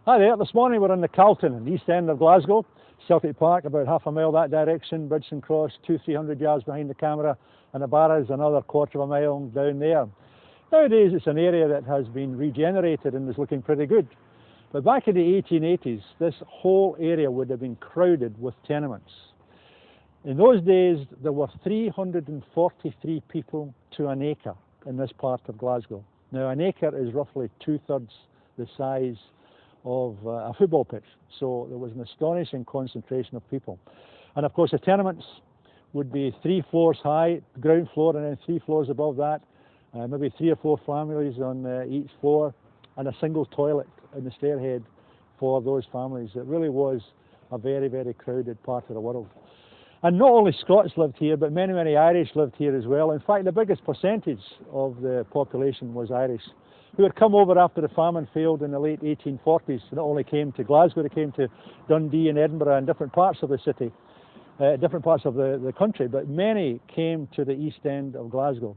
Hi there, this morning we're in the Carlton, in the east end of Glasgow. Celtic Park, about half a mile that direction, Bridgeton Cross, 200-300 yards behind the camera, and the Barras another quarter of a mile down there. Nowadays it's an area that has been regenerated and is looking pretty good. But back in the 1880s, this whole area would have been crowded with tenements. In those days there were 343 people to an acre in this part of Glasgow. Now an acre is roughly 2/3 the size of a football pitch, so there was an astonishing concentration of people. And of course the tenements would be 3 floors high, ground floor, and then 3 floors above that, maybe 3 or 4 families on each floor, and a single toilet in the stairhead for those families. It really was a very, very crowded part of the world. And not only Scots lived here, but many, many Irish lived here as well. In fact, the biggest percentage of the population was Irish, who had come over after the famine failed in the late 1840s. Not only came to Glasgow, they came to Dundee and Edinburgh and different parts of the city, different parts of the country, but many came to the east end of Glasgow.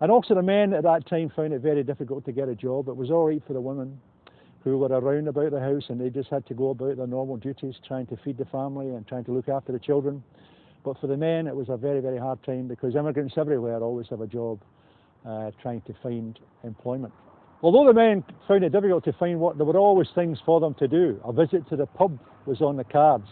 And also the men at that time found it very difficult to get a job. It was all right for the women who were around about the house, and they just had to go about their normal duties, trying to feed the family and trying to look after the children. But for the men it was a very, very hard time, because immigrants everywhere always have a job trying to find employment. Although the men found it difficult to find work, there were always things for them to do. A visit to the pub was on the cards,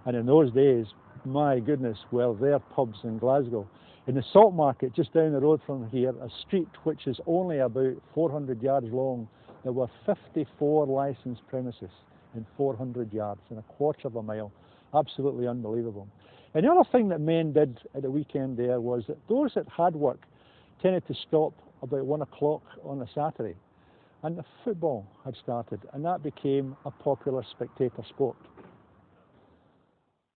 and in those days, my goodness, well, there are pubs in Glasgow. In the Salt Market, just down the road from here, a street which is only about 400 yards long, there were 54 licensed premises in 400 yards, in a quarter of a mile. Absolutely unbelievable. And the other thing that men did at the weekend there was that those that had work tended to stop about 1 o'clock on a Saturday. And the football had started, and that became a popular spectator sport.